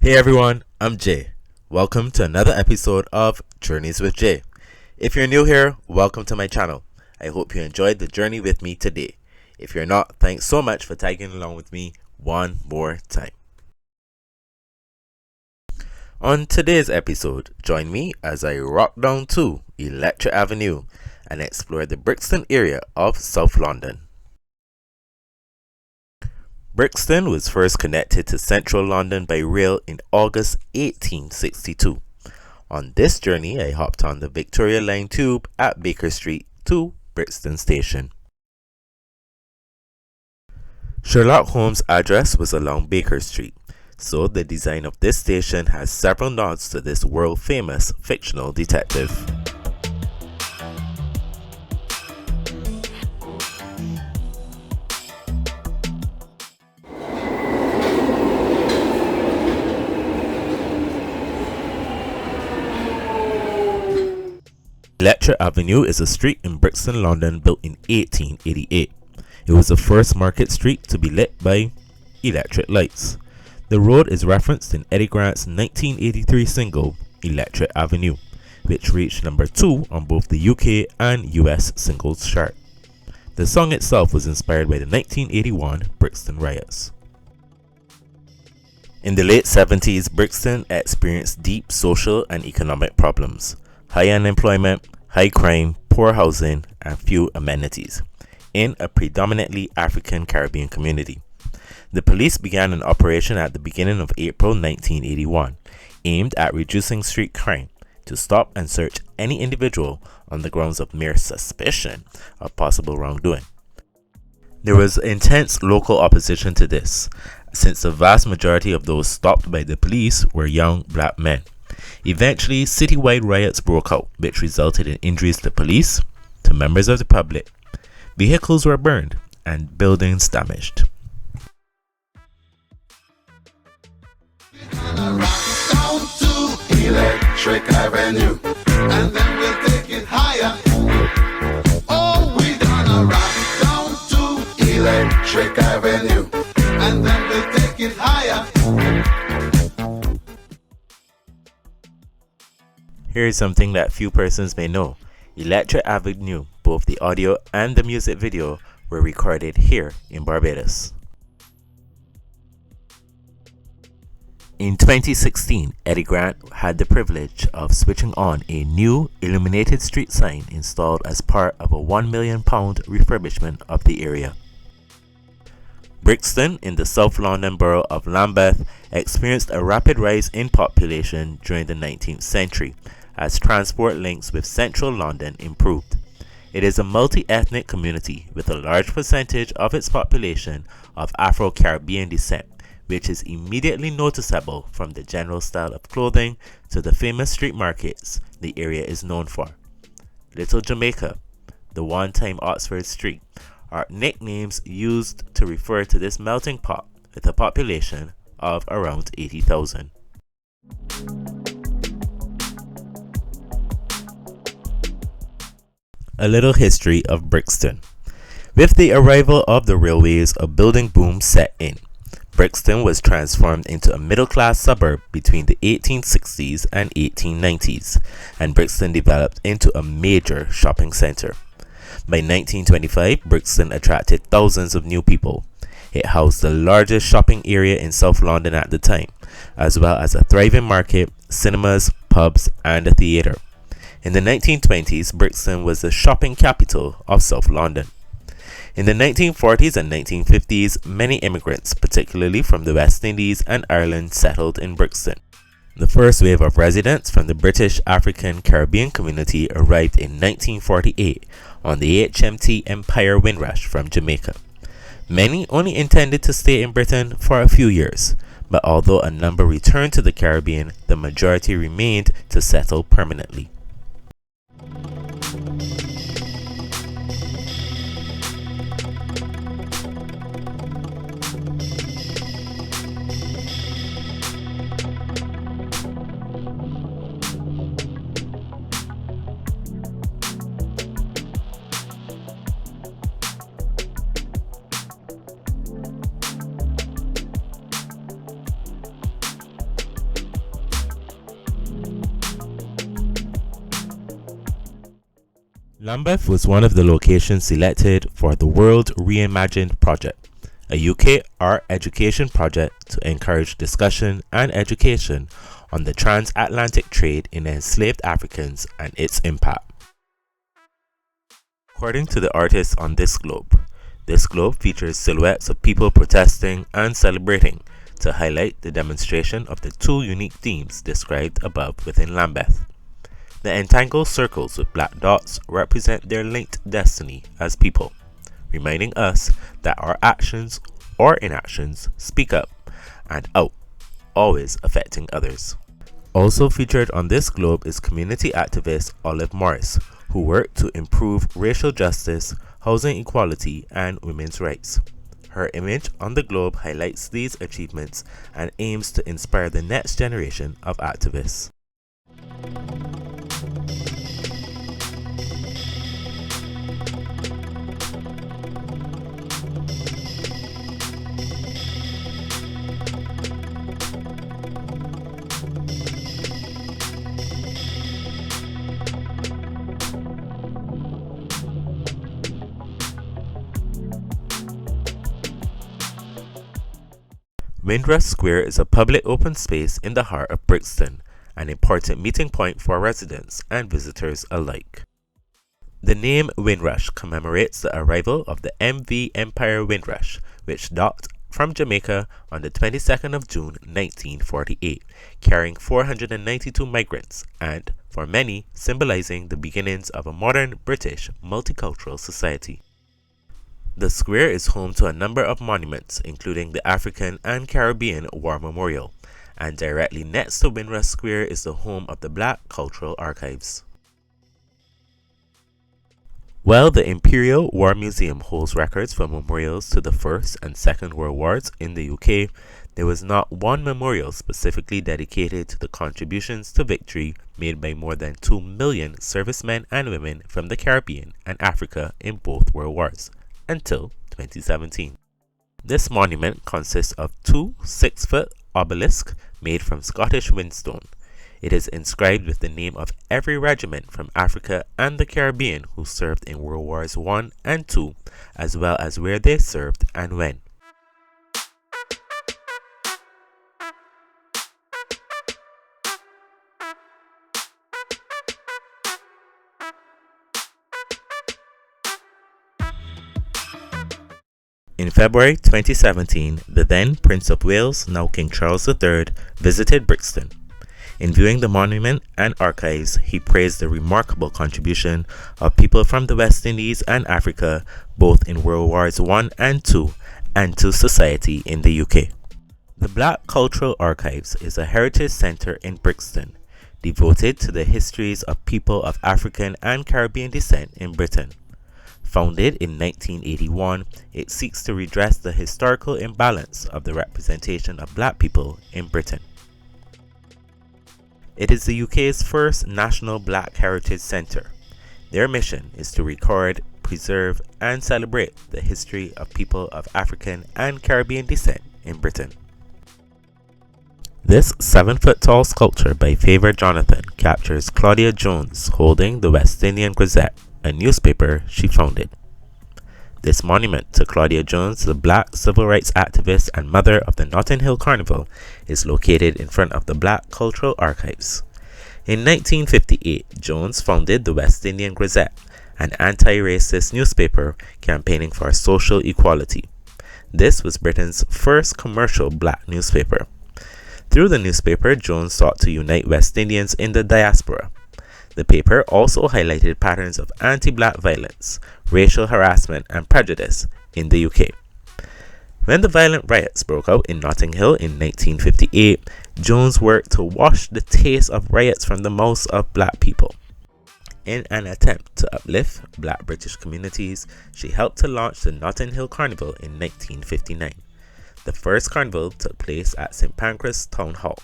Hey everyone, I'm Jay. Welcome to another episode of Journeys with Jay. If you're new here, welcome to my channel. I hope you enjoyed the journey with me today. If you're not, thanks so much for tagging along with me one more time. On today's episode, join me as I rock down to Electric Avenue and explore the Brixton area of South London. Brixton was first connected to central London by rail in August 1862. On this journey, I hopped on the Victoria Line tube at Baker Street to Brixton Station. Sherlock Holmes' address was along Baker Street, so the design of this station has several nods to this world-famous fictional detective. Electric Avenue is a street in Brixton, London built in 1888. It was the first market street to be lit by electric lights. The road is referenced in Eddy Grant's 1983 single, Electric Avenue, which reached number 2 on both the UK and US singles chart. The song itself was inspired by the 1981 Brixton Riots. In the late 70s, Brixton experienced deep social and economic problems. High unemployment, high crime, poor housing, and few amenities in a predominantly African Caribbean community. The police began an operation at the beginning of April 1981 aimed at reducing street crime to stop and search any individual on the grounds of mere suspicion of possible wrongdoing. There was intense local opposition to this, since the vast majority of those stopped by the police were young black men. Eventually, citywide riots broke out, which resulted in injuries to police, to members of the public. Vehicles were burned and buildings damaged. Down to Electric Avenue, and then we'll take it higher. Oh, we're gonna rock down to Electric Avenue, and then we'll take it higher. Here is something that few persons may know. Electric Avenue, both the audio and the music video, were recorded here in Barbados. In 2016, Eddy Grant had the privilege of switching on a new illuminated street sign installed as part of a £1 million refurbishment of the area. Brixton, in the South London borough of Lambeth, experienced a rapid rise in population during the 19th century as transport links with central London improved. It is a multi-ethnic community with a large percentage of its population of Afro-Caribbean descent, which is immediately noticeable from the general style of clothing to the famous street markets the area is known for. Little Jamaica, the one-time Oxford Street, are nicknames used to refer to this melting pot with a population of around 80,000. A little history of Brixton. With the arrival of the railways, a building boom set in. Brixton was transformed into a middle-class suburb between the 1860s and 1890s, and Brixton developed into a major shopping centre. By 1925, Brixton attracted thousands of new people. It housed the largest shopping area in South London at the time, as well as a thriving market, cinemas, pubs, and a theatre. In the 1920s, Brixton was the shopping capital of South London. In the 1940s and 1950s, many immigrants, particularly from the West Indies and Ireland, settled in Brixton. The first wave of residents from the British African Caribbean community arrived in 1948 on the HMT Empire Windrush from Jamaica. Many only intended to stay in Britain for a few years, but although a number returned to the Caribbean, the majority remained to settle permanently. Lambeth was one of the locations selected for the World Reimagined project, a UK art education project to encourage discussion and education on the transatlantic trade in enslaved Africans and its impact. According to the artists on this globe features silhouettes of people protesting and celebrating to highlight the demonstration of the two unique themes described above within Lambeth. The entangled circles with black dots represent their linked destiny as people, reminding us that our actions or inactions speak up and out, always affecting others. Also featured on this globe is community activist Olive Morris, who worked to improve racial justice, housing equality, and women's rights. Her image on the globe highlights these achievements and aims to inspire the next generation of activists. Windrush Square is a public open space in the heart of Brixton, an important meeting point for residents and visitors alike. The name Windrush commemorates the arrival of the MV Empire Windrush, which docked from Jamaica on the 22nd of June 1948, carrying 492 migrants and, for many, symbolizing the beginnings of a modern British multicultural society. The square is home to a number of monuments, including the African and Caribbean War Memorial, and directly next to Windrush Square is the home of the Black Cultural Archives. While the Imperial War Museum holds records for memorials to the First and Second World Wars in the UK, there was not one memorial specifically dedicated to the contributions to victory made by more than 2 million servicemen and women from the Caribbean and Africa in both World Wars, until 2017. This monument consists of two 6-foot obelisks made from Scottish whinstone. It is inscribed with the name of every regiment from Africa and the Caribbean who served in World Wars I and II, as well as where they served and when. In February 2017, the then Prince of Wales, now King Charles III, visited Brixton. In viewing the monument and archives, he praised the remarkable contribution of people from the West Indies and Africa, both in World Wars I and II, and to society in the UK. The Black Cultural Archives is a heritage centre in Brixton, devoted to the histories of people of African and Caribbean descent in Britain. Founded in 1981, it seeks to redress the historical imbalance of the representation of black people in Britain. It is the UK's first national Black Heritage Centre. Their mission is to record, preserve, and celebrate the history of people of African and Caribbean descent in Britain. This 7-foot-tall sculpture by Favor Jonathan captures Claudia Jones holding the West Indian Gazette, a newspaper she founded. This monument to Claudia Jones, the black civil rights activist and mother of the Notting Hill Carnival, is located in front of the Black Cultural Archives. In 1958, Jones founded the West Indian Gazette, an anti-racist newspaper campaigning for social equality. This was Britain's first commercial black newspaper. Through the newspaper, Jones sought to unite West Indians in the diaspora. The paper also highlighted patterns of anti-black violence, racial harassment, and prejudice in the UK. When the violent riots broke out in Notting Hill in 1958, Jones worked to wash the taste of riots from the mouths of black people. In an attempt to uplift black British communities, she helped to launch the Notting Hill Carnival in 1959. The first carnival took place at St Pancras Town Hall.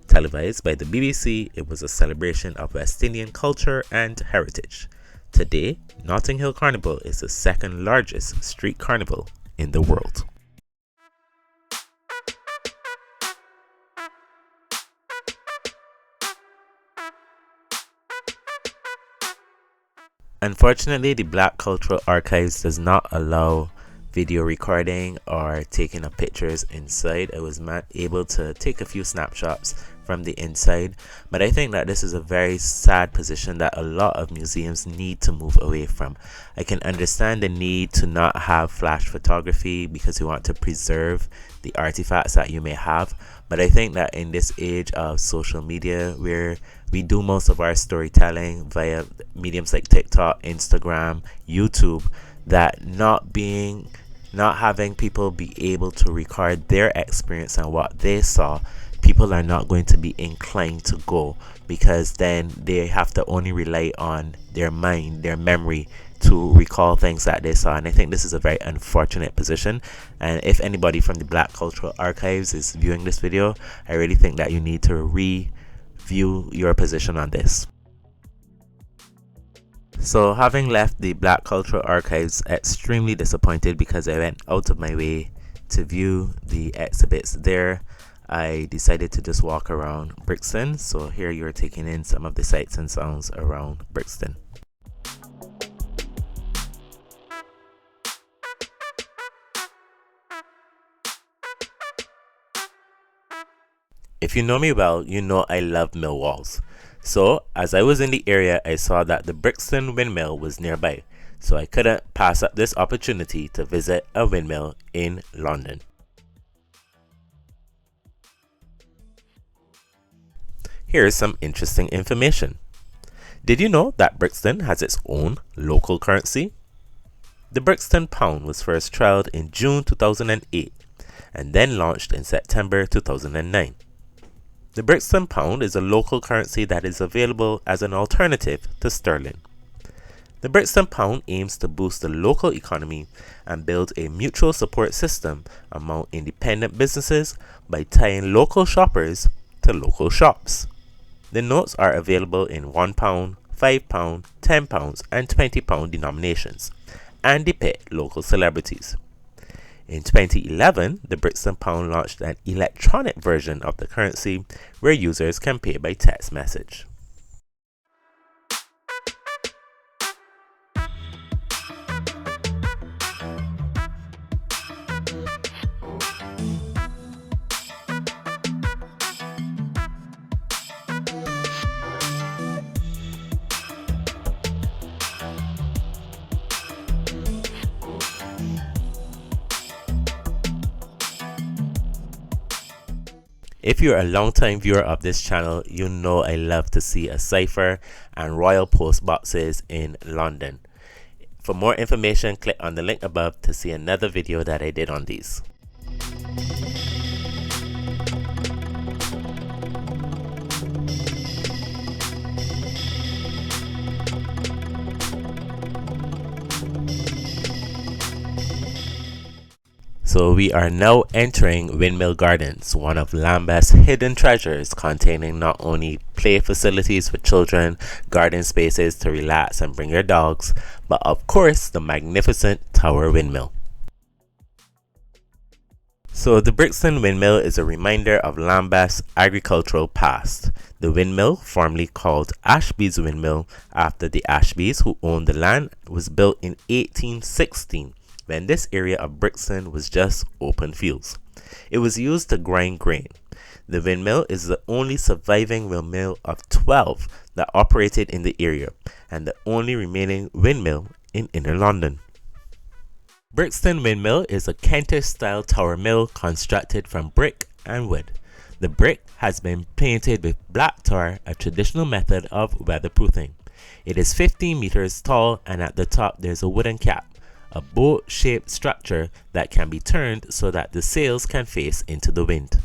Televised by the BBC, it was a celebration of West Indian culture and heritage. Today, Notting Hill Carnival is the second largest street carnival in the world. Unfortunately, the Black Cultural Archives does not allow video recording or taking of pictures inside. I was not able to take a few snapshots from the inside, but I think that this is a very sad position that a lot of museums need to move away from. I can understand the need to not have flash photography because you want to preserve the artifacts that you may have, but I think that in this age of social media where we do most of our storytelling via mediums like TikTok, Instagram, YouTube, that not having people be able to record their experience and what they saw, people are not going to be inclined to go, because then they have to only rely on their mind, their memory, to recall things that they saw. And I think this is a very unfortunate position, and if anybody from the Black Cultural Archives is viewing this video, I really think that you need to review your position on this. So having left the Black Cultural Archives extremely disappointed because I went out of my way to view the exhibits there, I decided to just walk around Brixton. So here you're taking in some of the sights and sounds around Brixton. If you know me well, you know I love mill walls. So as I was in the area, I saw that the Brixton Windmill was nearby, so I couldn't pass up this opportunity to visit a windmill in London. Here's some interesting information. Did you know that Brixton has its own local currency? The Brixton pound was first trialled in June 2008 and then launched in September 2009. The Brixton pound is a local currency that is available as an alternative to sterling. The Brixton pound aims to boost the local economy and build a mutual support system among independent businesses by tying local shoppers to local shops. The notes are available in £1, £5, £10 and £20 denominations and depict local celebrities. In 2011, the Brixton pound launched an electronic version of the currency where users can pay by text message. If you're a long-time viewer of this channel, you know I love to see a Cypher and Royal Post boxes in London. For more information, click on the link above to see another video that I did on these. So we are now entering Windmill Gardens, one of Lambeth's hidden treasures, containing not only play facilities for children, garden spaces to relax and bring your dogs, but of course the magnificent Tower Windmill. So the Brixton Windmill is a reminder of Lambeth's agricultural past. The windmill, formerly called Ashby's Windmill after the Ashbys who owned the land, was built in 1816. When this area of Brixton was just open fields. It was used to grind grain. The windmill is the only surviving windmill of 12 that operated in the area and the only remaining windmill in inner London. Brixton Windmill is a Kentish-style tower mill constructed from brick and wood. The brick has been painted with black tar, a traditional method of weatherproofing. It is 15 meters tall and at the top there's a wooden cap, a boat-shaped structure that can be turned so that the sails can face into the wind.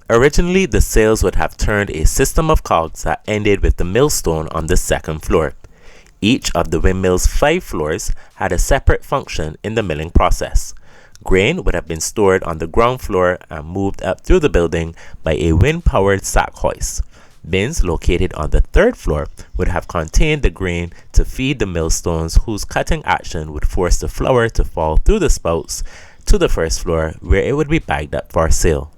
Originally, the sails would have turned a system of cogs that ended with the millstone on the second floor. Each of the windmill's 5 floors had a separate function in the milling process. Grain would have been stored on the ground floor and moved up through the building by a wind-powered sack hoist. Bins located on the 3rd floor would have contained the grain to feed the millstones, whose cutting action would force the flour to fall through the spouts to the 1st floor where it would be bagged up for sale.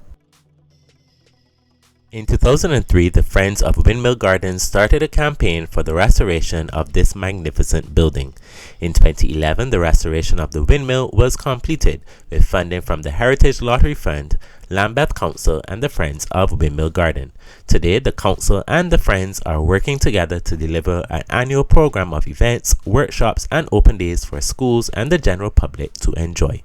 In 2003, the Friends of Windmill Gardens started a campaign for the restoration of this magnificent building. In 2011, the restoration of the windmill was completed with funding from the Heritage Lottery Fund, Lambeth Council, and the Friends of Windmill Garden. Today, the Council and the Friends are working together to deliver an annual program of events, workshops, and open days for schools and the general public to enjoy.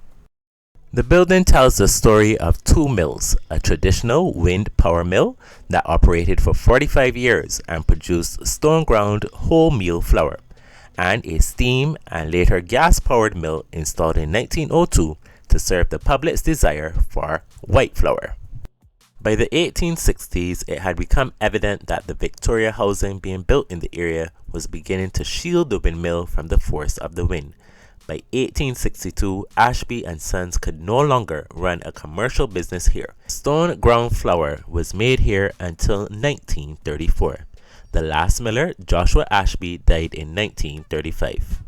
The building tells the story of two mills, a traditional wind power mill that operated for 45 years and produced stone-ground wholemeal flour, and a steam and later gas-powered mill installed in 1902 to serve the public's desire for white flour. By the 1860s, it had become evident that the Victoria housing being built in the area was beginning to shield the windmill from the force of the wind. By 1862, Ashby and Sons could no longer run a commercial business here. Stone ground flour was made here until 1934. The last miller, Joshua Ashby, died in 1935.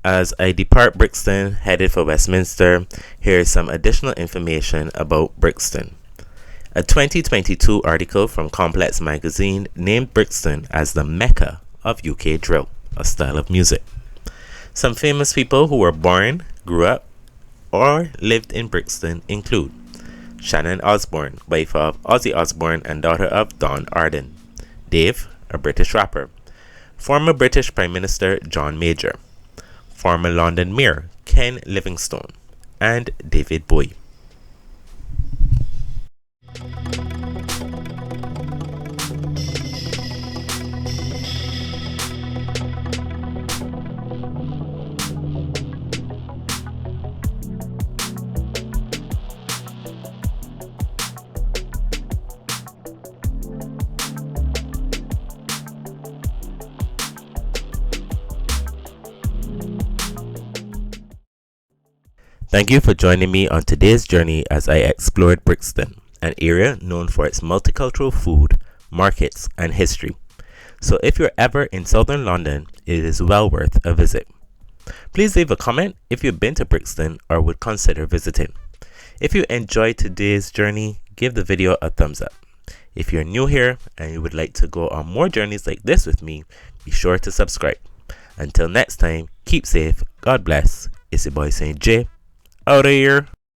As I depart Brixton, headed for Westminster, here is some additional information about Brixton. A 2022 article from Complex magazine named Brixton as the Mecca of UK drill, a style of music. Some famous people who were born, grew up, or lived in Brixton include Shannon Osborne, wife of Ozzy Osbourne and daughter of Don Arden. Dave, a British rapper. Former British Prime Minister John Major. Former London Mayor Ken Livingstone, and David Bowie. Thank you for joining me on today's journey as I explored Brixton, an area known for its multicultural food, markets, and history. So if you're ever in southern London, it is well worth a visit. Please leave a comment if you've been to Brixton or would consider visiting. If you enjoyed today's journey, give the video a thumbs up. If you're new here and you would like to go on more journeys like this with me, be sure to subscribe. Until next time, keep safe, God bless. It's your boy Saint J. Out of here.